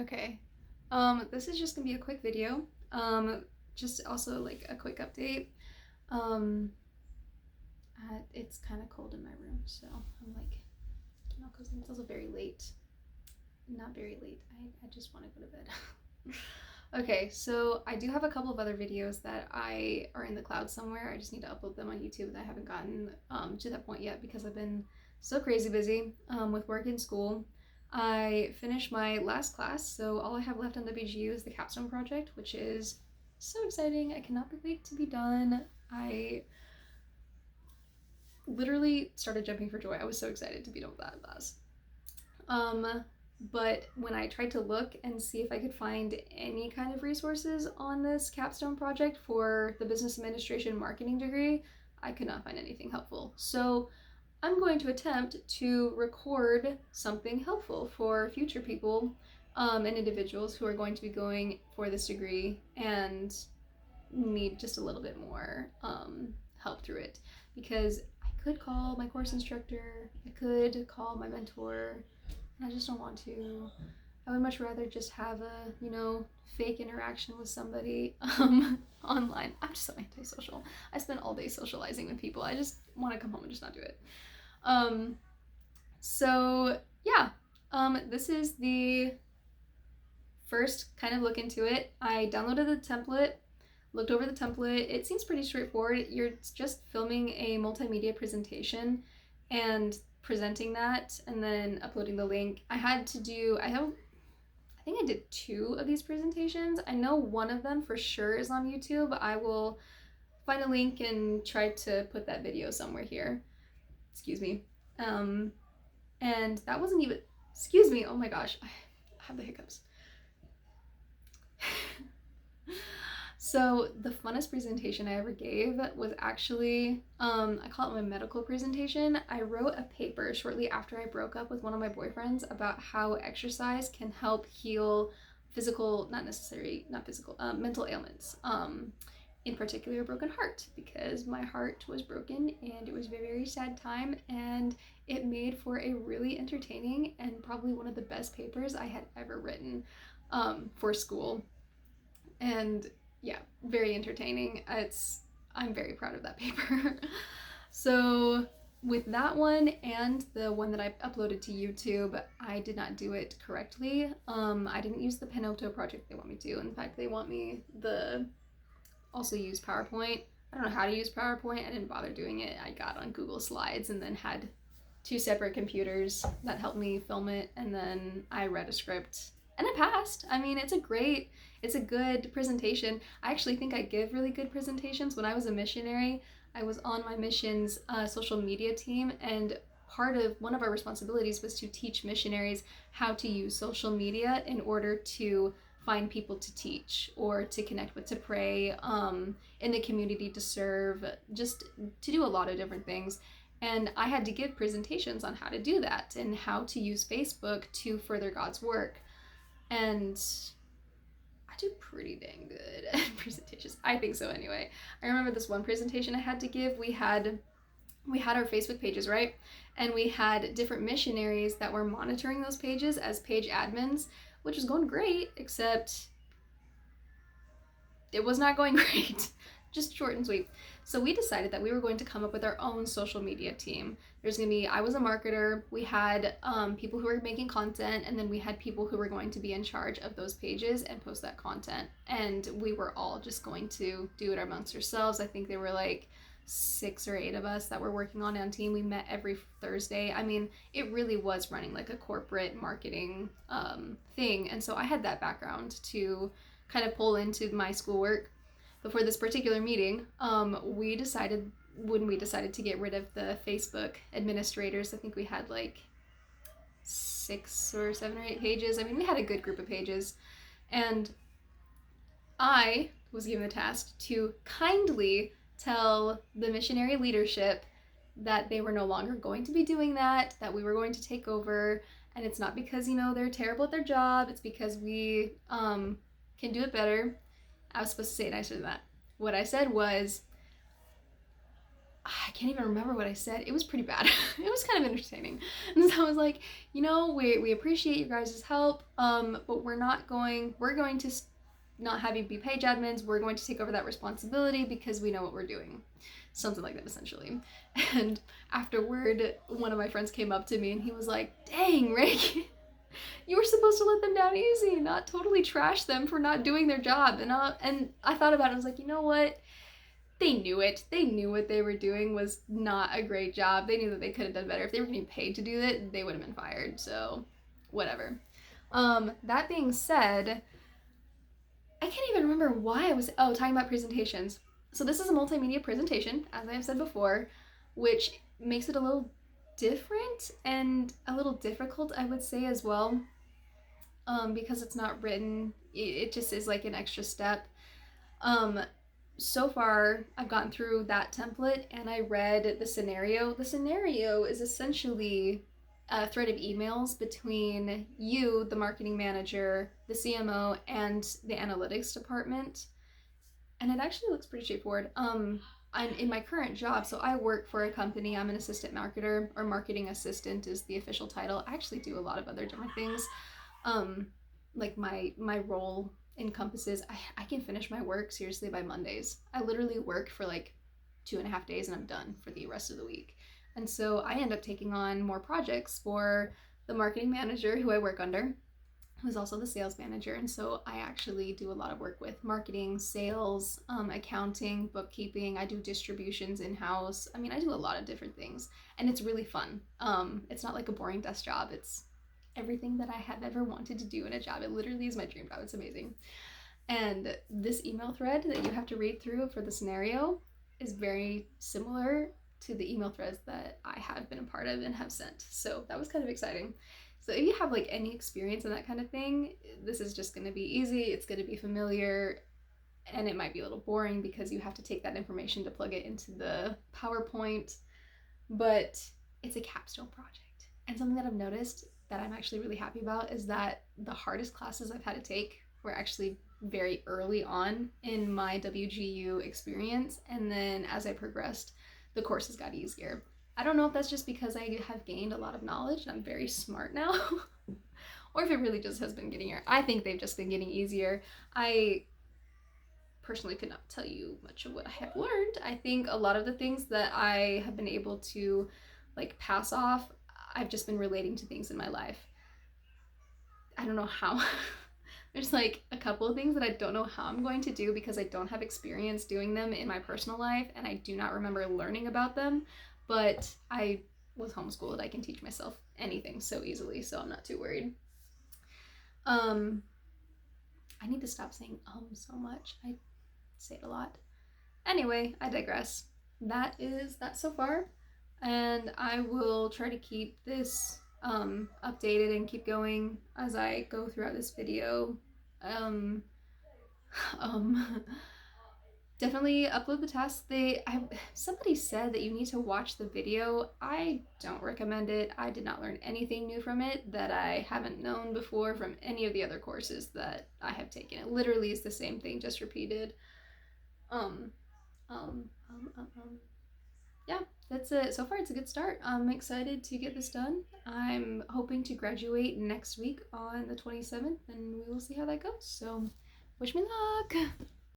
Okay. This is just gonna be a quick video. Just also like a quick update. Um, it's kind of cold in my room, so I'm like, because it's also very late. Not very late. I just want to go to bed. Okay, so I do have a couple of other videos that I are in the cloud somewhere. I just need to upload them on YouTube, and I haven't gotten to that point yet because I've been so crazy busy with work and school. I finished my last class, so all I have left on WGU is the Capstone project, which is so exciting. I cannot wait to be done. I literally started jumping for joy. I was so excited to be done with that class. But when I tried to look and see if I could find any kind of resources on this capstone project for the business administration marketing degree, I could not find anything helpful. So I'm going to attempt to record something helpful for future people and individuals who are going to be going for this degree and need just a little bit more help through it. Because I could call my course instructor, I could call my mentor, I just don't want to. I would much rather just have a, fake interaction with somebody online. I'm just so antisocial. I spend all day socializing with people. I just want to come home and just not do it. So yeah, this is the first kind of look into it. I downloaded the template, looked over the template. It seems pretty straightforward. You're just filming a multimedia presentation and presenting that and then uploading the link. I think I did 2 of these presentations. I know one of them for sure is on YouTube. I will find a link and try to put that video somewhere here. Excuse me. And that wasn't even, excuse me, oh my gosh, I have the hiccups. So the funnest presentation I ever gave was actually, I call it my medical presentation. I wrote a paper shortly after I broke up with one of my boyfriends about how exercise can help heal mental ailments. In particular, a broken heart, because my heart was broken and it was a very, very sad time, and it made for a really entertaining and probably one of the best papers I had ever written for school. And yeah, very entertaining. I'm very proud of that paper. So with that one and the one that I uploaded to YouTube, I did not do it correctly. I didn't use the Pinocchio project they want me to. In fact, they want me also use PowerPoint. I don't know how to use PowerPoint. I didn't bother doing it. I got on Google Slides and then had 2 separate computers that helped me film it, and then I read a script and I passed. I mean, it's a good presentation. I actually think I give really good presentations. When I was a missionary, I was on my mission's social media team, and one of our responsibilities was to teach missionaries how to use social media in order to find people to teach or to connect with, to pray, in the community, to serve, just to do a lot of different things. And I had to give presentations on how to do that and how to use Facebook to further God's work. And I do pretty dang good at presentations. I think so anyway. I remember this one presentation I had to give. We had our Facebook pages, right? And we had different missionaries that were monitoring those pages as page admins, which was going great, except it was not going great. Just short and sweet. So we decided that we were going to come up with our own social media team. I was a marketer, we had people who were making content, and then we had people who were going to be in charge of those pages and post that content. And we were all just going to do it amongst ourselves. I think there were like 6 or 8 of us that were working on a team. We met every Thursday. I mean, it really was running like a corporate marketing thing. And so I had that background to kind of pull into my schoolwork. Before this particular meeting, we decided to get rid of the Facebook administrators. I think we had like 6 or 7 or 8 pages. I mean, we had a good group of pages. And I was given the task to kindly tell the missionary leadership that they were no longer going to be doing that we were going to take over. And it's not because, they're terrible at their job. It's because we can do it better. I was supposed to say it nicer than that. What I said was, I can't even remember what I said. It was pretty bad. It was kind of entertaining. And so I was like, we appreciate your guys' help, but we're going to not have you be page admins. We're going to take over that responsibility because we know what we're doing. Something like that, essentially. And afterward, one of my friends came up to me and he was like, dang, Rick, you were supposed to let them down easy, not totally trash them for not doing their job. And I thought about it. I was like, you know what? They knew it. They knew what they were doing was not a great job. They knew that they could have done better. If they were getting paid to do it, they would have been fired. So, whatever. That being said, I can't even remember why I was talking about presentations. So this is a multimedia presentation, as I have said before, which makes it a little different and a little difficult, I would say, as well. Because it's not written, it just is like an extra step. So far, I've gotten through that template and I read the scenario. The scenario is essentially a thread of emails between you, the marketing manager, the CMO, and the analytics department. And it actually looks pretty straightforward. I'm in my current job, so I work for a company. I'm an assistant marketer, or marketing assistant is the official title. I actually do a lot of other different things. Like my role encompasses I can finish my work seriously by Mondays. I literally work for like 2.5 days and I'm done for the rest of the week. And so I end up taking on more projects for the marketing manager who I work under, who's also the sales manager. And so I actually do a lot of work with marketing, sales, accounting, bookkeeping. I do distributions in-house. I mean, I do a lot of different things and it's really fun. It's not like a boring desk job. It's everything that I have ever wanted to do in a job. It literally is my dream job. It's amazing. And this email thread that you have to read through for the scenario is very similar to the email threads that I have been a part of and have sent. So that was kind of exciting. So if you have like any experience in that kind of thing, this is just going to be easy. It's going to be familiar, and it might be a little boring because you have to take that information to plug it into the PowerPoint, but it's a capstone project. And something that I've noticed that I'm actually really happy about is that the hardest classes I've had to take were actually very early on in my WGU experience. And then as I progressed, the courses got easier. I don't know if that's just because I have gained a lot of knowledge and I'm very smart now, or if it really just has been getting easier. I think they've just been getting easier. I personally could not tell you much of what I have learned. I think a lot of the things that I have been able to like pass off, I've just been relating to things in my life. I don't know how. There's like a couple of things that I don't know how I'm going to do because I don't have experience doing them in my personal life and I do not remember learning about them, but I was homeschooled. I can teach myself anything so easily, so I'm not too worried. I need to stop saying so much. I say it a lot. Anyway, I digress. That is that so far, and I will try to keep this updated and keep going as I go throughout this video. Definitely upload the tasks. Somebody said that you need to watch the video. I don't recommend it. I did not learn anything new from it that I haven't known before from any of the other courses that I have taken. It literally is the same thing, just repeated. Yeah, that's it. So far, it's a good start. I'm excited to get this done. I'm hoping to graduate next week on the 27th, and we will see how that goes. So, wish me luck.